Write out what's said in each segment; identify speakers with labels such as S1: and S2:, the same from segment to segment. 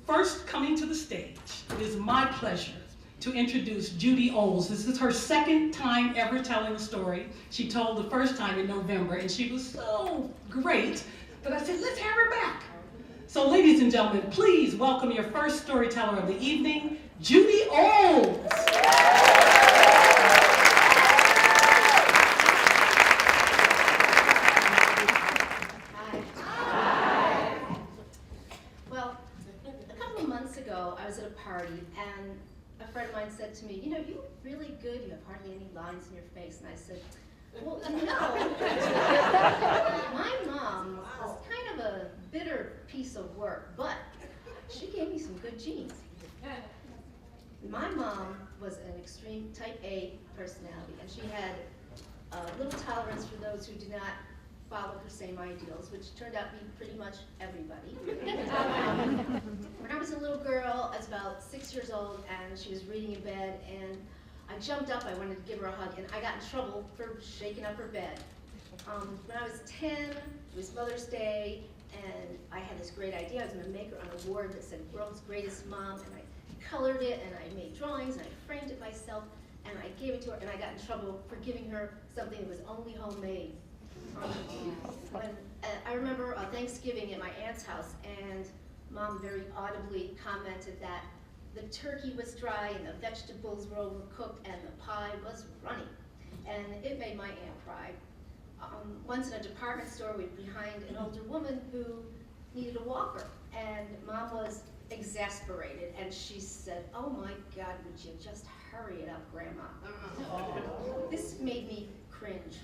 S1: First coming to the stage, it is my pleasure to introduce Judy Olds. This is her second time ever telling a story. She told the first time in November, and she was so great that I said, let's have her back. So ladies and gentlemen, please welcome your first storyteller of the evening, Judy Olds.
S2: I was at a party and a friend of mine said to me, you know, you look really good, you have hardly any lines in your face. And I said, well, you know, my mom was kind of a bitter piece of work, but she gave me some good genes. My mom was an extreme type A personality, and she had little tolerance for those who did not follow her same ideals, which turned out to be pretty much everybody. When I was a little girl, I was about 6 years old, and she was reading in bed, and I jumped up, I wanted to give her a hug, and I got in trouble for shaking up her bed. When I was 10, it was Mother's Day, and I had this great idea. I was going to make her an award that said World's Greatest Mom, and I colored it, and I made drawings, and I framed it myself, and I gave it to her, and I got in trouble for giving her something that was only homemade. I remember Thanksgiving at my aunt's house, and Mom very audibly commented that the turkey was dry and the vegetables were overcooked and the pie was runny. And it made my aunt cry. Once in a department store, we were behind an older woman who needed a walker, and Mom was exasperated, and she said, oh my God, would you just hurry it up, Grandma? This made me cringe.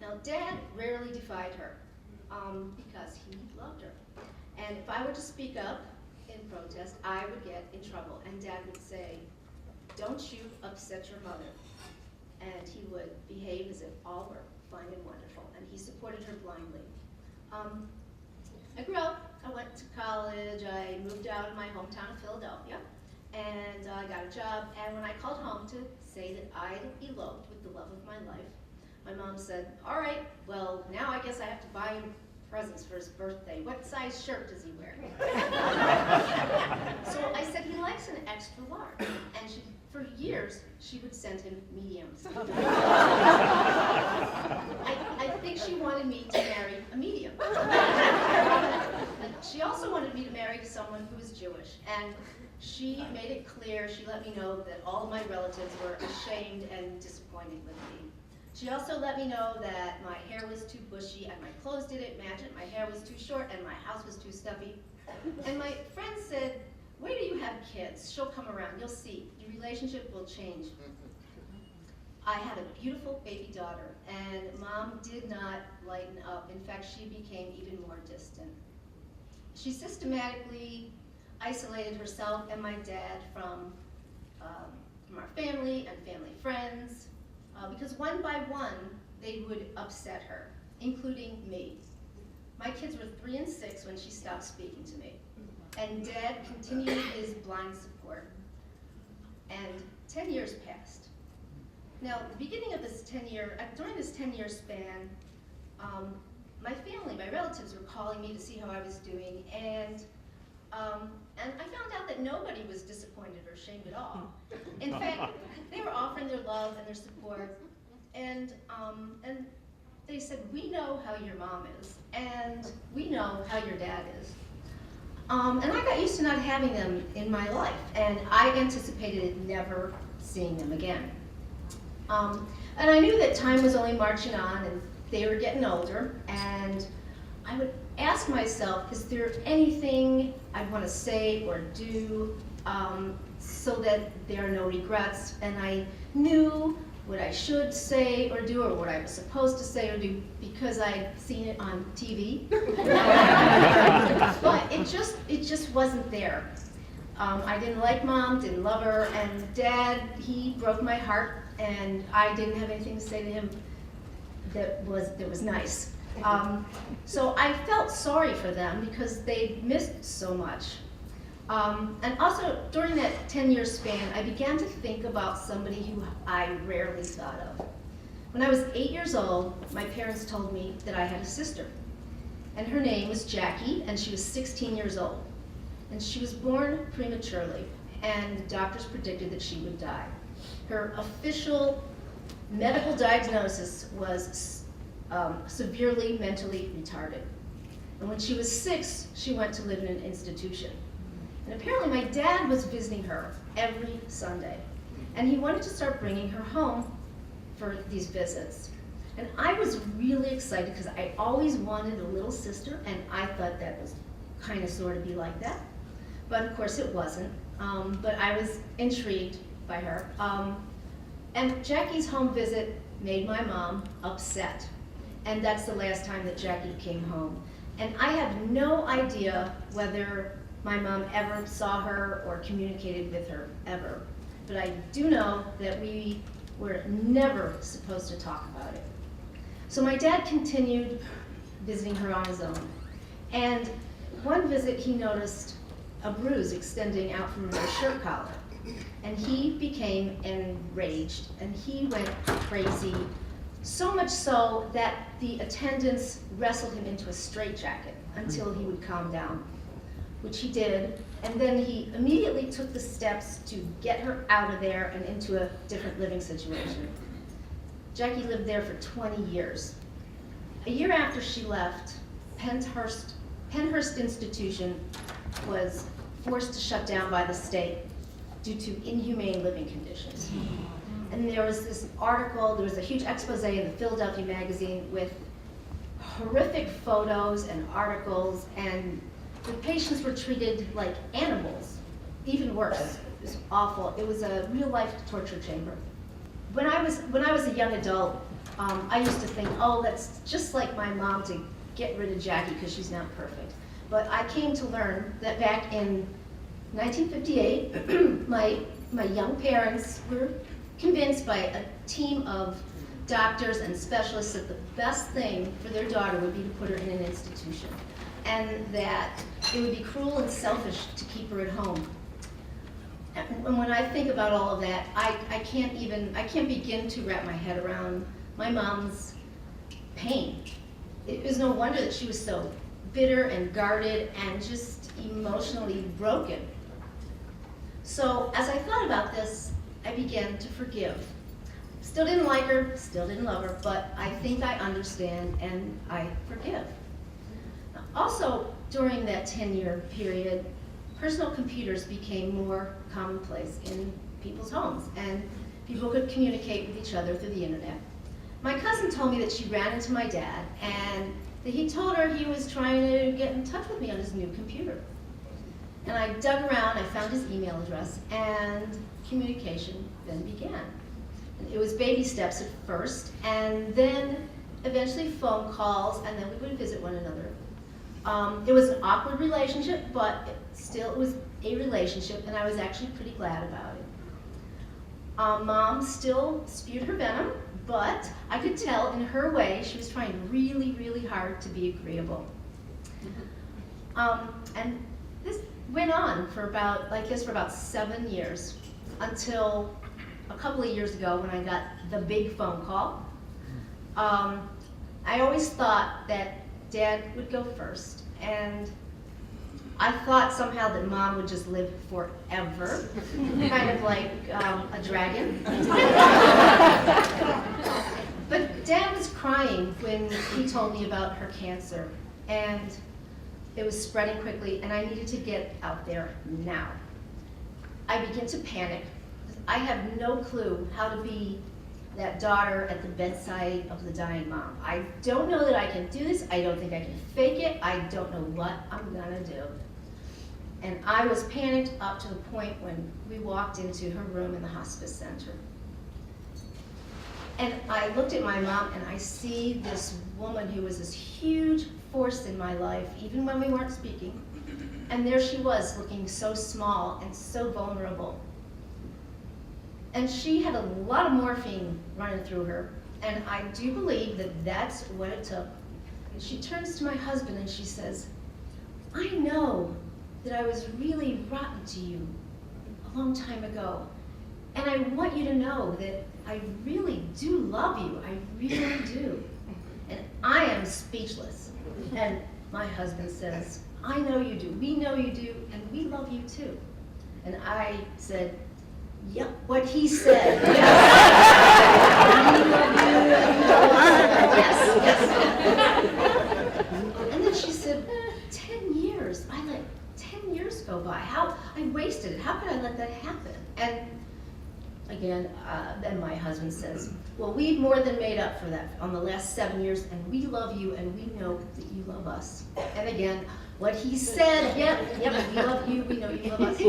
S2: Now, Dad rarely defied her because he loved her. And if I were to speak up in protest, I would get in trouble. And Dad would say, don't you upset your mother. And he would behave as if all were fine and wonderful. And he supported her blindly. I grew up, I went to college, I moved out of my hometown of Philadelphia, and I got a job. And when I called home to say that I eloped with the love of my life, my mom said, all right, well, now I guess I have to buy him presents for his birthday. What size shirt does he wear? So I said, he likes an extra large. And for years, she would send him mediums. I think she wanted me to marry a medium. She also wanted me to marry someone who was Jewish. And she made it clear, she let me know that all of my relatives were ashamed and disappointed with me. She also let me know that my hair was too bushy and my clothes didn't match it, my hair was too short and my house was too stuffy. And my friend said, wait till you have kids, she'll come around, you'll see, your relationship will change. I had a beautiful baby daughter, and Mom did not lighten up. In fact, she became even more distant. She systematically isolated herself and my dad from our family and family friends. Because one by one, they would upset her, including me. My kids were 3 and 6 when she stopped speaking to me. And Dad continued his blind support. And 10 years passed. Now, the beginning of this during this 10-year span, my family, my relatives were calling me to see how I was doing, and I found out that nobody was disappointed or ashamed at all. In fact, they were offering their love and their support, and they said, we know how your mom is, and we know how your dad is. And I got used to not having them in my life, and I anticipated never seeing them again. And I knew that time was only marching on, and they were getting older, and I would ask myself, is there anything I want to say or do so that there are no regrets? And I knew what I should say or do, or what I was supposed to say or do, because I'd seen it on TV. But it just wasn't there. I didn't like Mom, didn't love her, and Dad, he broke my heart, and I didn't have anything to say to him that was nice. So I felt sorry for them because they missed so much. And also, during that 10-year span, I began to think about somebody who I rarely thought of. When I was 8 years old, my parents told me that I had a sister. And her name was Jackie, and she was 16 years old. and she was born prematurely, and doctors predicted that she would die. Her official medical diagnosis was severely mentally retarded. And when she was 6, she went to live in an institution. And apparently my dad was visiting her every Sunday. And he wanted to start bringing her home for these visits. And I was really excited because I always wanted a little sister, and I thought that was kind of sort of be like that. But of course it wasn't. But I was intrigued by her. And Jackie's home visit made my mom upset. And that's the last time that Jackie came home. And I have no idea whether my mom ever saw her or communicated with her ever. But I do know that we were never supposed to talk about it. So my dad continued visiting her on his own. And one visit he noticed a bruise extending out from her shirt collar. And he became enraged, and he went crazy, so much so that the attendants wrestled him into a straitjacket until he would calm down, which he did, and then he immediately took the steps to get her out of there and into a different living situation. Jackie lived there for 20 years. A year after she left, Penhurst Institution was forced to shut down by the state due to inhumane living conditions. And there was this article, there was a huge expose in the Philadelphia magazine with horrific photos and articles, and the patients were treated like animals, even worse. It was awful. It was a real-life torture chamber. When I was a young adult, I used to think, oh, that's just like my mom to get rid of Jackie because she's not perfect. But I came to learn that back in 1958, my young parents were convinced by a team of doctors and specialists that the best thing for their daughter would be to put her in an institution, and that it would be cruel and selfish to keep her at home. And when I think about all of that, I can't begin to wrap my head around my mom's pain. It was no wonder that she was so bitter and guarded and just emotionally broken. So as I thought about this, I began to forgive. Still didn't like her, still didn't love her, but I think I understand and I forgive. Also, during that 10-year period, personal computers became more commonplace in people's homes, and people could communicate with each other through the internet. My cousin told me that she ran into my dad and that he told her he was trying to get in touch with me on his new computer. And I dug around, I found his email address, and communication then began. And it was baby steps at first, and then eventually phone calls, and then we would visit one another. It was an awkward relationship, but it was a relationship, and I was actually pretty glad about it. Mom still spewed her venom, but I could tell in her way she was trying really, really hard to be agreeable. And this went on for about 7 years, until a couple of years ago when I got the big phone call. I always thought that Dad would go first, and I thought somehow that Mom would just live forever, kind of like a dragon. But Dad was crying when he told me about her cancer, and it was spreading quickly, and I needed to get out there now. I began to panic. I have no clue how to be that daughter at the bedside of the dying mom. I don't know that I can do this. I don't think I can fake it. I don't know what I'm gonna do. And I was panicked up to the point when we walked into her room in the hospice center. And I looked at my mom, and I see this woman who was this huge force in my life, even when we weren't speaking. And there she was, looking so small and so vulnerable. And she had a lot of morphine running through her, and I do believe that that's what it took. And she turns to my husband and she says, I know that I was really rotten to you a long time ago, and I want you to know that I really do love you, I really do. And I am speechless. And my husband says, I know you do, we know you do, and we love you too. And I said, yep, what he said. Yes. We love you, and you love us. Yes, yes. And then she said, 10 years. I let 10 years go by. How I wasted it. How could I let that happen? And again, then my husband says, well, we've more than made up for that on the last 7 years, and we love you, and we know that you love us. And again, what he said, yep, we love you, we know you love us.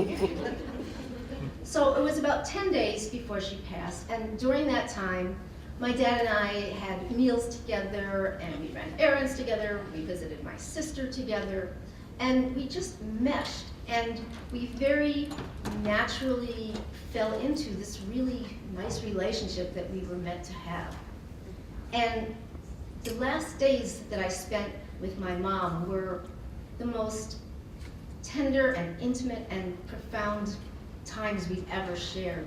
S2: So it was about 10 days before she passed, and during that time, my dad and I had meals together, and we ran errands together, we visited my sister together, and we just meshed, and we very naturally fell into this really nice relationship that we were meant to have. And the last days that I spent with my mom were the most tender and intimate and profound times we've ever shared.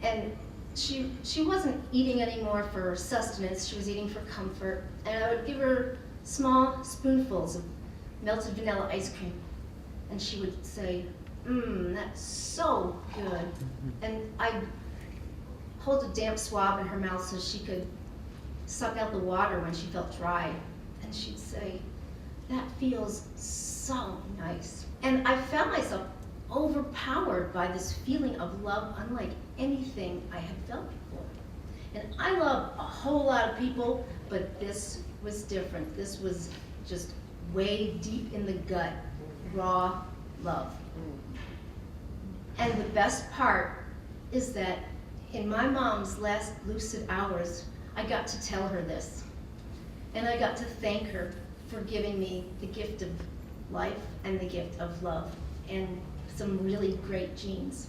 S2: And she wasn't eating anymore for sustenance, she was eating for comfort. And I would give her small spoonfuls of melted vanilla ice cream. And she would say, that's so good. And I'd hold a damp swab in her mouth so she could suck out the water when she felt dry. And she'd say, that feels so nice. And I found myself overpowered by this feeling of love unlike anything I had felt before. And I love a whole lot of people, but this was different. This was just way deep in the gut, raw love. And the best part is that in my mom's last lucid hours, I got to tell her this. And I got to thank her for giving me the gift of life and the gift of love and some really great genes.